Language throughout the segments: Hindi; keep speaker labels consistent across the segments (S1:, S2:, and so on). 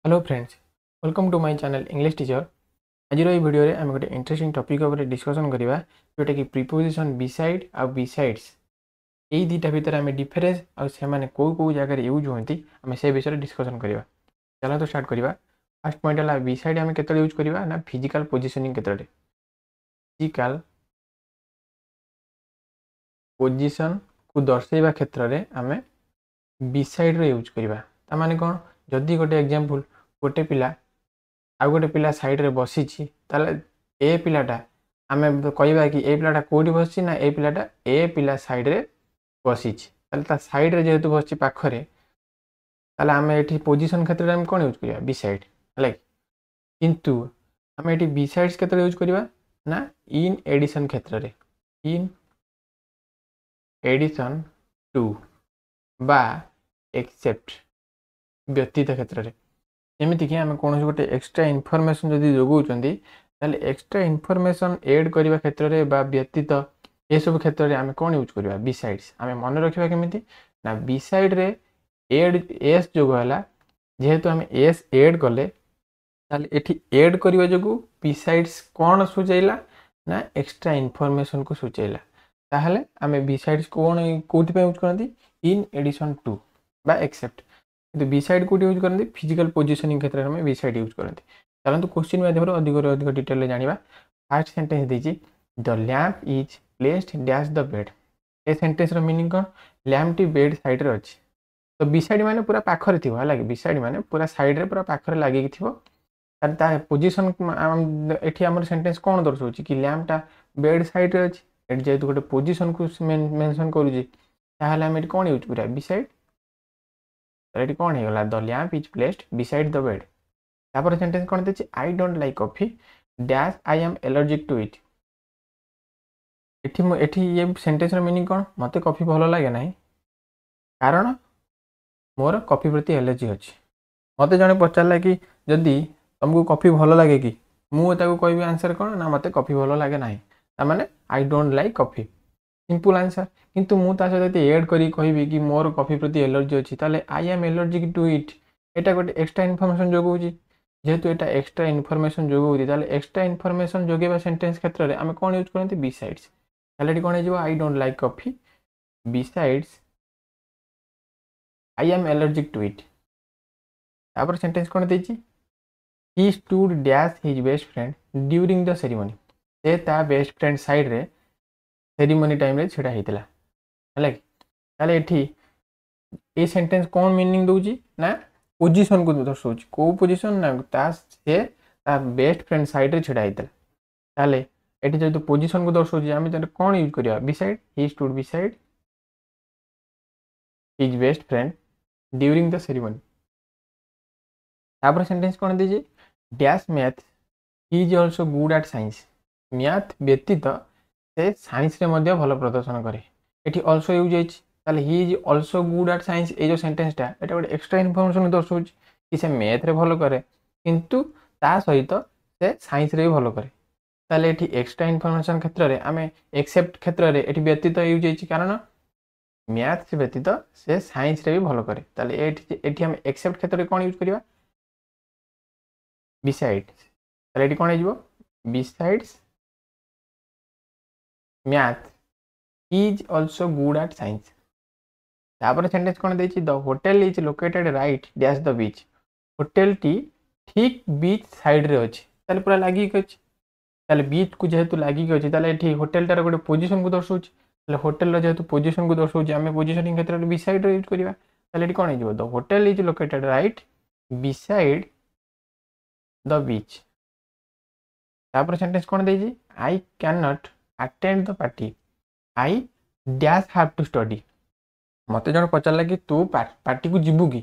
S1: Hello friends, welcome to my channel English teacher. आज वीडियो रे आम गोटे इंटरेस्टिंग टॉपिक उपर डिस्कसन करवा जोटा कि प्रीपोजिशन बिसाइड आ बिसाइड्स यही दुटा भितर आम डिफरेन्स आने कौ जगह यूज होती आम से विषय डिस्कसन करवा। चलो तो स्टार्ट करवा। फर्स्ट पॉइंट है बिसाइड आम के यूज करवा ना फिजिकल पोजिशनिंग क्षेत्र में फिजिकल पोजिशन को दर्शाइवा क्षेत्र में आम बिसाइड यूज करवा। ताने कौन जदि गोटे एग्जांपल गोटे पिला आउ गोटे पिला साइड रे बसी ए पिलाटा आम कहवा कि ए पिलाटा कौटी बस ना ए पिलाटा ए पिला साइड रे बसी साइड रे जेहेतु बस पाखरे आम ये पोजिशन क्षेत्र में कौन यूज करवा बिसाइड है किंतु आम ये बिसाइड्स क्षेत्र यूज करवा ना इन एडिशन क्षेत्र में इन एडिशन टू बा एक्सेप्ट व्यतीत क्षेत्र में एमतीक आम कौन गोटे एक्सट्रा इनफर्मेशन जदि जोगाऊँच एक्सट्रा इनफर्मेशन एड करने क्षेत्र में व्यतीत ये सब क्षेत्र में आम कौन यूज करवा बिसाइड्स आम मन रखा केमी ना बिसाइड रे एड एस जो है जेहेतु आम एस एड कले ये एड करने जो बिसाइड्स कौन सूचैला ना एक्सट्रा इनफर्मेशन को सूचैला ताहले आम बिसाइड्स कौन कौन यूज करती इन एडिशन टू बा एक्सेप्ट तो बिसाइड कौट यूज करते फिजिकल पोजिशनिंग क्षेत्र में बिसाइड यूज करते। चलते क्वेश्चन माध्यम अधिक डिटेल जाना। फास्ट सेंटेंस देती the lamp is placed dash the bed. A sentence meaning कौन लैंप टी बेड साइड रे अच्छी तो बिसाइड माने पूरा पाखरे थी है बिसाइड माने पूरा साइड रे पूरा पाखरे लगे पोजिशन ये आम सेंटेंस कौन दर्शाऊँ कि लैंपटा बेड साइड रे अच्छी जेहेतु गोटे पोजिशन को मेंशन करुँची आम कौन यूज करा बिसाइड ये कौन होगा the lamp is placed beside the bed. तापर सेंटेंस कौन देती I don't like coffee dash I am allergic to it. ये सेंटेंस मीनिंग कौन मत कॉफी भल लगे ना कारण मोर कॉफी प्रति एलर्जी अच्छी। मत जड़े पचारा कि जदि तुमको कॉफी भल लगे कि मुझे कह आंसर कौन ना मत कॉफी भल लगे ना ताने आई don't like coffee simple answer. किंतु मु ता सहित एड करी कहबी कि मोर कॉफी प्रति एलर्जी अच्छी ताले I am allergic to it एटा गोटे एक्सट्रा इनफॉरमेशन जोगाऊँ जेहेतु एटा एक्सट्रा इनफॉरमेशन जोगाऊँ ताले एक्सट्रा इनफॉरमेशन जोगेबा सेंटेंस क्षेत्र में आम कौन यूज करते बिसाइड्स ताले कौन हो I don't like coffee besides I am allergic to it. तापर सेंटेंस कौन देती he stood dash his best friend during the ceremony से ता बेस्ट फ्रेंड साइड रे सेरिमनी टाइम रे छिड़ा होता है कि ये सेंटेंस कौन मीनिंग दूची ना पोजिशन को दर्शाऊँ कौ पोजिशन ना से बेस्ट फ्रेंड साइड रे छिड़ा होता ये जो पोजिशन को दर्शाऊँ आम कौन यूज करवा beside he stood beside his best friend during the ceremony. तापर सेंटेंस कौन दीजिए dash math he is also good at science math व्यतीत से साइंस रे मध्य भल प्रदर्शन करे ये ऑल्सो यूज होती he is also good at science ये जो सेंटेंसटा ये गोटे एक्सट्रा इनफॉरमेशन दर्शाऊँ कि से मैथ रे भल करे किंतु ता सहित से साइंस रे भी भल करे ताले ये एक्सट्रा इनफॉरमेशन क्षेत्र में आम एक्सेप्ट क्षेत्र में ये व्यतीत यूज होती कारण मैथ व्यतीत से साइंस रे भी भल करे ताले ये आम एक्सेप्ट क्षेत्र में कौन यूज करवा बिसाइड ताले कौन हो besides math is also good at science. तापर सेंटेंस कौन देती the hotel is located right dash the beach hotel T ठीक बीच साइड रे अच्छी ताले पूरा लगे अच्छी ताले बीच को जेहेतु लगे अच्छी ताले होटेलटार गोटे पोजिशन को दर्शाऊँ होटेल जेहेतु पोजिशन को दर्शाऊँ आम पोजिशनिंग क्षेत्र में बिसाइड यूज करवा ताले कौन हो the hotel is located right beside the beach. तापर सेंटेंस कौन देती I can not attend the party I dash have to study मत जन पचारा कि तू पार्टी को जीवु कि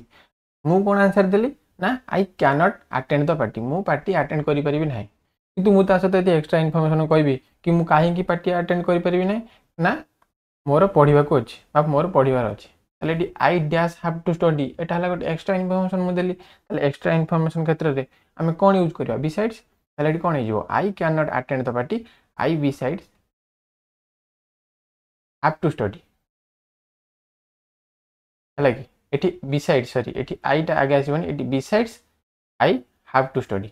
S1: मु कौन आंसर देली ना आई can not attend the party मु पार्टी अटेंड करि परिबि नाही किंतु मु ता सहित एक्सट्रा इनफॉरमेशन कहबी कि मु काहे पार्टी अटेंड करि परिबि नाही ना मोर पढ़ा को अच्छी बा मोर पढ़ार अच्छी ताले I dash have to study एटा गोटे एक्सट्रा इनफॉरमेशन मुझे देली एक्सट्रा इनफॉरमेशन क्षेत्र में आम कौन यूज करवा बिसाइड्स ताले कौन हो I can not attend the party I besides have to study है कि बिसाइड सॉरी ये आईटा आगे आसबनी besides I have to study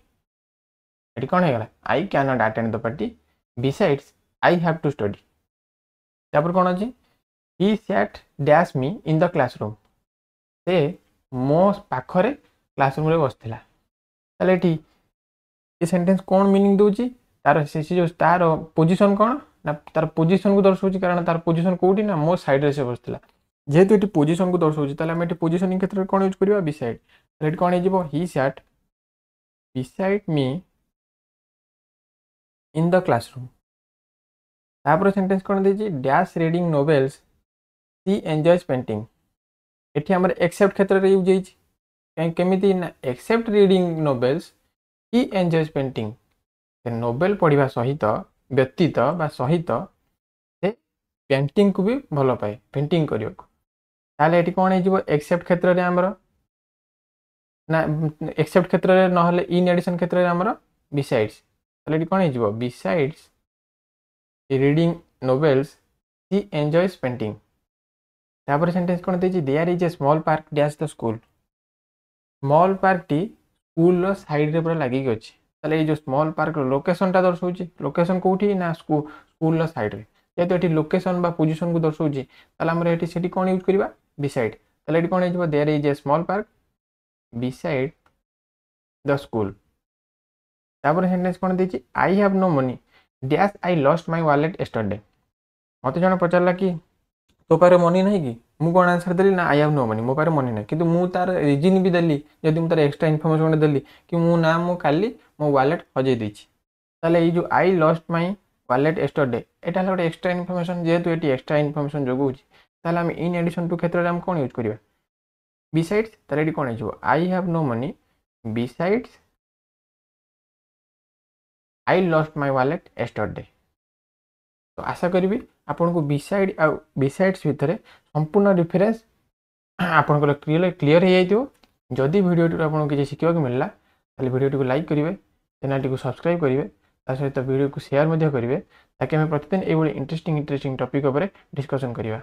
S1: ये कौन है I can not attend the party besides I have to study तापर कौन अच्छी he sat dash me in the classroom से मो पाखरे क्लासरूम रे बसला ताले ये सेंटेंस कौन मीनिंग दूची तार से जो तार पोजीशन कौन ना तार पोजीशन को दर्शाऊँ कारण तार पोजीशन कोठी ना मो साइड रे से बसला जेहेतु ये पोजीशन को दर्शाऊँ ताले हम ये पोजीशनिंग क्षेत्र में कौन यूज करबा बिसाइड ताले कौन हो he sat beside me in the classroom तापर सेंटेंस कौन देजी डैश रीडिंग नोवेल्स सी एंजॉयज पेंटिंग एठी हमर एक्सेप्ट क्षेत्र रे यूज होईची कहीं केमिति ना accept reading novels he enjoys painting novel पढ़ा सहित व्यतीत बा सहित से पेंटिंग को भी भल पाए पेंटिंग करने को ताले एठी कौन हो एक्सेप्ट क्षेत्र रे हमर ना एक्सेप्ट क्षेत्र रे नहले इन एडिशन क्षेत्र रे हमर बिसाइड्स ताले एठी कौन हो besides reading novels he enjoys painting तापर सेंटेंस कौन देजी there is a small park dash the school small park टी स्कूल साइड रे पूरा लगी अच्छी ताले ये जो स्मॉल पार्क लोकेशन टा दर्शाऊँ लोकेशन कौटी ना स्कूल साइड रे जेहेतु ये लोकेशन बा पोजीशन को दर्शाऊँ ताले हमर एठी सेठी कौन यूज करबा बिसाइड ताले एठी कौन हो there is a small park beside the school तापर सेंटेंस कौन देजी I have no money dash I lost my wallet yesterday मत जन पचारा कि तो पारे मनी नहीं कि मु कौन आंसर देली ना आई हैव नो मनी मो पारे मनी नहीं किंतु मु तार रीजन भी देली जदि मु तार एक्स्ट्रा इनफॉरमेशन देली कि मु ना मु काली मो वॉलेट हजै देछि ताले ये जो I lost my wallet yesterday एटा हला गोटे एक्स्ट्रा इनफॉरमेशन जेहेतु एटी एक्स्ट्रा इनफॉरमेशन जोगुछि ताले हम इन एडिशन टू क्षेत्र रे हम कोन यूज करबा बिसाइड्स ताले एटी कोन हिजो I have no money besides I lost my wallet yesterday तो आशा करी आपन को बिसाइड आ बिसाइड्स भितर संपूर्ण डिफरेंस आपन को क्लियर हो जाइयो जदि वीडियो आपन किसी शिखा मिलला ताले वीडियो को लाइक करेंगे चैनल को सब्सक्राइब करेंगे सहित वीडियो को शेयर करेंगे ताकि हमें प्रतिदिन ये इंटरेस्टिंग टॉपिक पर डिस्कशन करिया।